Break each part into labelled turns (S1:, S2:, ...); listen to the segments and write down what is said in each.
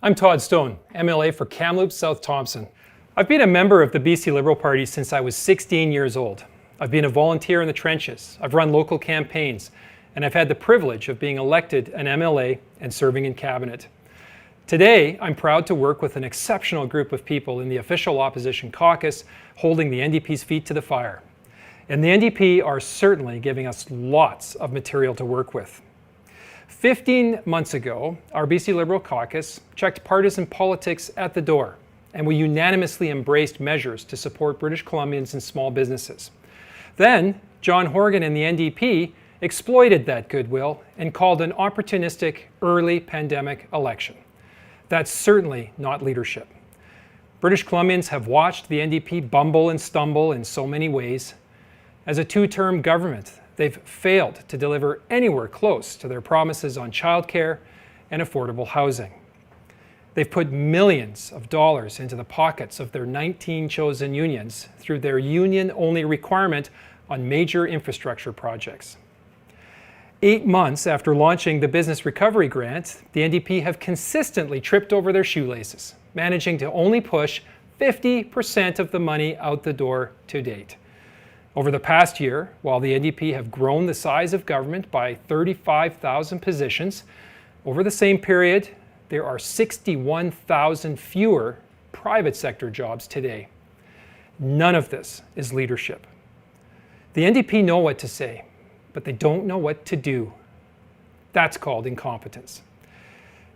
S1: I'm Todd Stone, MLA for Kamloops South Thompson. I've been a member of the BC Liberal Party since I was 16 years old. I've been a volunteer in the trenches, I've run local campaigns, and I've had the privilege of being elected an MLA and serving in cabinet. Today, I'm proud to work with an exceptional group of people in the official opposition caucus holding the NDP's feet to the fire. And the NDP are certainly giving us lots of material to work with. 15 months ago, our BC Liberal caucus checked partisan politics at the door, and we unanimously embraced measures to support British Columbians and small businesses. Then, John Horgan and the NDP exploited that goodwill and called an opportunistic early pandemic election. That's certainly not leadership. British Columbians have watched the NDP bumble and stumble in so many ways. As a two-term government, they've failed to deliver anywhere close to their promises on childcare and affordable housing. They've put millions of dollars into the pockets of their 19 chosen unions through their union-only requirement on major infrastructure projects. 8 months after launching the Business Recovery Grant, the NDP have consistently tripped over their shoelaces, managing to only push 50% of the money out the door to date. Over the past year, while the NDP have grown the size of government by 35,000 positions, over the same period, there are 61,000 fewer private sector jobs today. None of this is leadership. The NDP know what to say, but they don't know what to do. That's called incompetence.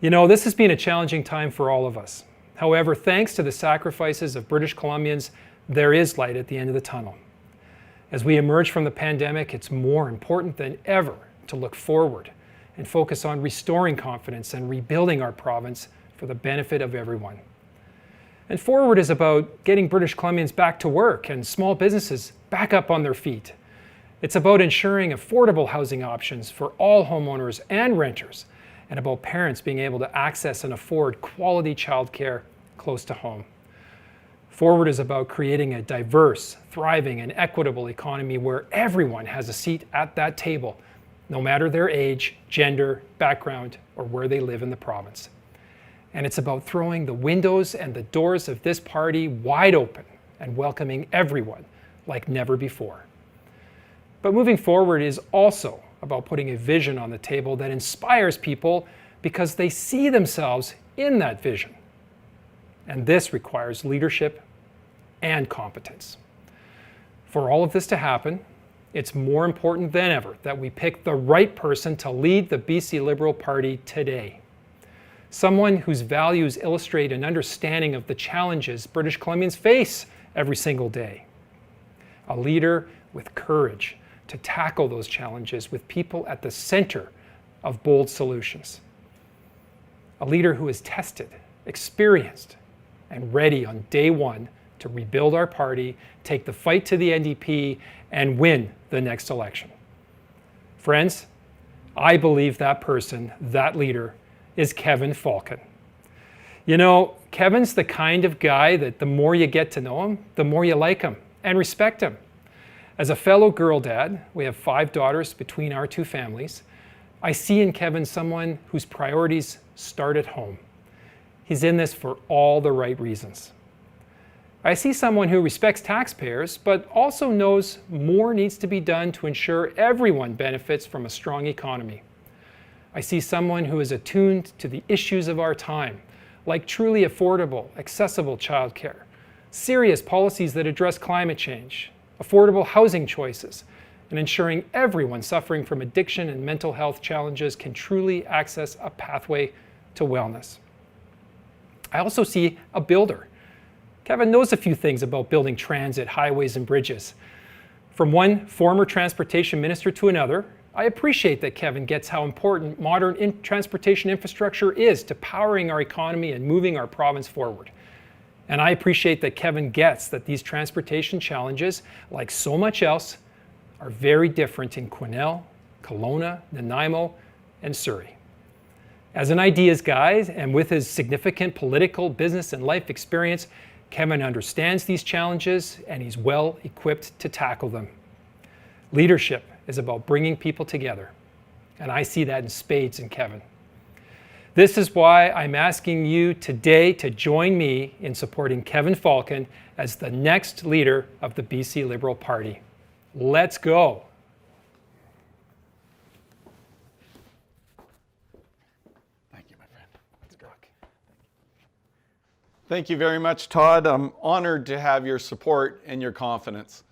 S1: You know, this has been a challenging time for all of us. However, thanks to the sacrifices of British Columbians, there is light at the end of the tunnel. As we emerge from the pandemic, it's more important than ever to look forward and focus on restoring confidence and rebuilding our province for the benefit of everyone. And forward is about getting British Columbians back to work and small businesses back up on their feet. It's about ensuring affordable housing options for all homeowners and renters, and about parents being able to access and afford quality childcare close to home. Forward is about creating a diverse, thriving, and equitable economy where everyone has a seat at that table, no matter their age, gender, background, or where they live in the province. And it's about throwing the windows and the doors of this party wide open and welcoming everyone like never before. But moving forward is also about putting a vision on the table that inspires people because they see themselves in that vision. And this requires leadership and competence. For all of this to happen, it's more important than ever that we pick the right person to lead the BC Liberal Party today. Someone whose values illustrate an understanding of the challenges British Columbians face every single day. A leader with courage to tackle those challenges with people at the center of bold solutions. A leader who is tested, experienced, and ready on day one to rebuild our party, take the fight to the NDP, and win the next election. Friends, I believe that person, that leader, is Kevin Falcon. You know, Kevin's the kind of guy that the more you get to know him, the more you like him and respect him. As a fellow girl dad, we have 5 daughters between our 2 families, I see in Kevin someone whose priorities start at home. He's in this for all the right reasons. I see someone who respects taxpayers, but also knows more needs to be done to ensure everyone benefits from a strong economy. I see someone who is attuned to the issues of our time, like truly affordable, accessible childcare, serious policies that address climate change, affordable housing choices, and ensuring everyone suffering from addiction and mental health challenges can truly access a pathway to wellness. I also see a builder. Kevin knows a few things about building transit, highways, and bridges. From one former transportation minister to another, I appreciate that Kevin gets how important modern transportation infrastructure is to powering our economy and moving our province forward. And I appreciate that Kevin gets that these transportation challenges, like so much else, are very different in Quesnel, Kelowna, Nanaimo, and Surrey. As an ideas guy, and with his significant political, business, and life experience, Kevin understands these challenges and he's well equipped to tackle them. Leadership is about bringing people together, and I see that in spades in Kevin. This is why I'm asking you today to join me in supporting Kevin Falcon as the next leader of the BC Liberal Party. Let's go.
S2: Thank you, my friend. Let's go. Thank you very much, Todd. I'm honored to have your support and your confidence.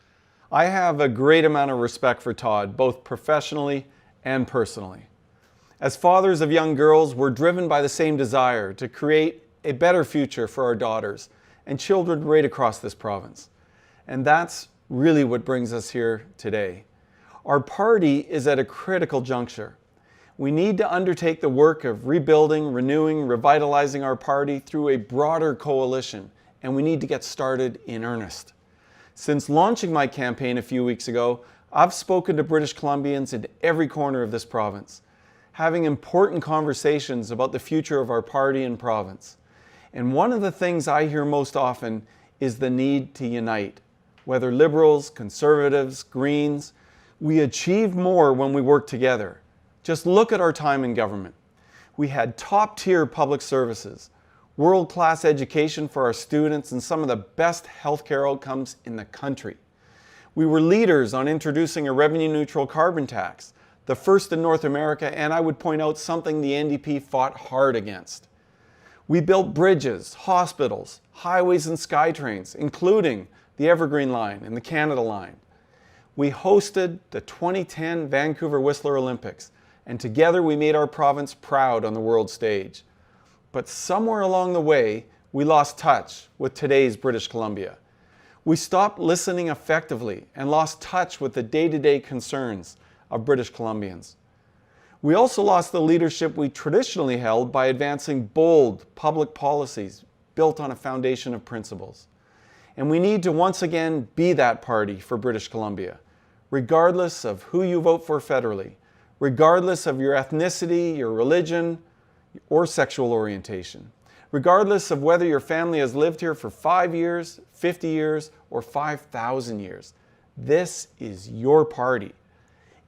S2: I have a great amount of respect for Todd, both professionally and personally. As fathers of young girls, we're driven by the same desire to create a better future for our daughters and children right across this province. And that's really what brings us here today. Our party is at a critical juncture. We need to undertake the work of rebuilding, renewing, revitalizing our party through a broader coalition, and we need to get started in earnest. Since launching my campaign a few weeks ago, I've spoken to British Columbians in every corner of this province, having important conversations about the future of our party and province. And one of the things I hear most often is the need to unite. Whether Liberals, Conservatives, Greens, we achieve more when we work together. Just look at our time in government. We had top-tier public services, world-class education for our students, and some of the best healthcare outcomes in the country. We were leaders on introducing a revenue-neutral carbon tax, the first in North America, and I would point out something the NDP fought hard against. We built bridges, hospitals, highways, and SkyTrains, including the Evergreen Line and the Canada Line. We hosted the 2010 Vancouver Whistler Olympics, and together we made our province proud on the world stage. But somewhere along the way, we lost touch with today's British Columbia. We stopped listening effectively and lost touch with the day-to-day concerns of British Columbians. We also lost the leadership we traditionally held by advancing bold public policies built on a foundation of principles. And we need to once again be that party for British Columbia, regardless of who you vote for federally, regardless of your ethnicity, your religion, or sexual orientation, regardless of whether your family has lived here for 5 years, 50 years, or 5,000 years. This is your party.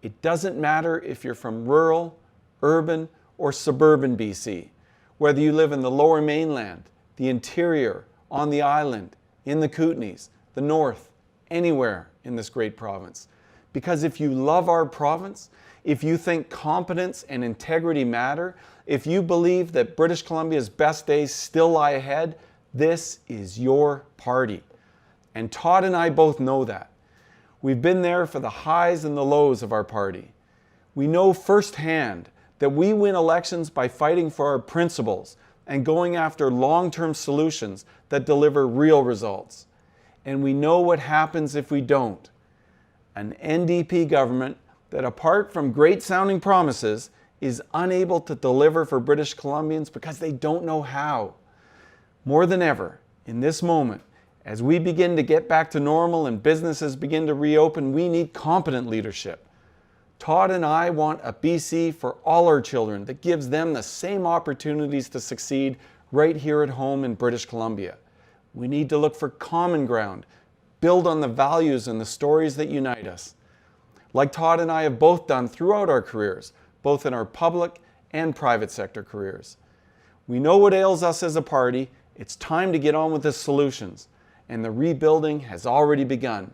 S2: It doesn't matter if you're from rural, urban, or suburban BC, whether you live in the Lower Mainland, the interior, on the island, in the Kootenays, the north, anywhere in this great province. Because if you love our province, if you think competence and integrity matter, if you believe that British Columbia's best days still lie ahead, this is your party. And Todd and I both know that. We've been there for the highs and the lows of our party. We know firsthand that we win elections by fighting for our principles and going after long-term solutions that deliver real results. And we know what happens if we don't. An NDP government that, apart from great-sounding promises, is unable to deliver for British Columbians because they don't know how. More than ever, in this moment, as we begin to get back to normal and businesses begin to reopen, we need competent leadership. Todd and I want a BC for all our children that gives them the same opportunities to succeed right here at home in British Columbia. We need to look for common ground, build on the values and the stories that unite us. Like Todd and I have both done throughout our careers, both in our public and private sector careers. We know what ails us as a party. It's time to get on with the solutions, and the rebuilding has already begun.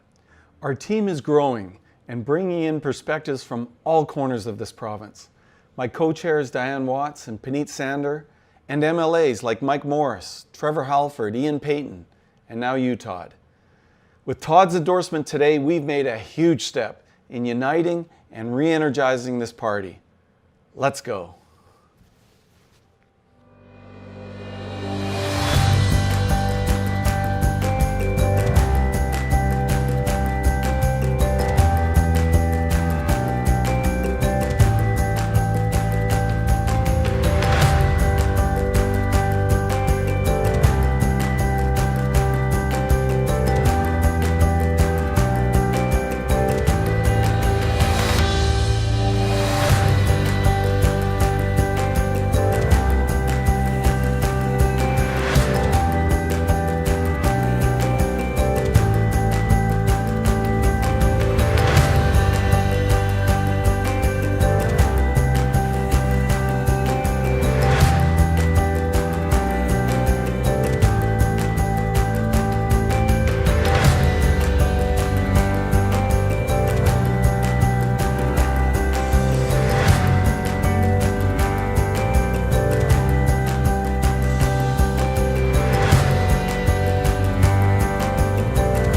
S2: Our team is growing and bringing in perspectives from all corners of this province. My co-chairs Diane Watts and Puneet Sander, and MLAs like Mike Morris, Trevor Halford, Ian Payton, and now you, Todd. With Todd's endorsement today, we've made a huge step in uniting and re-energizing this party. Let's go.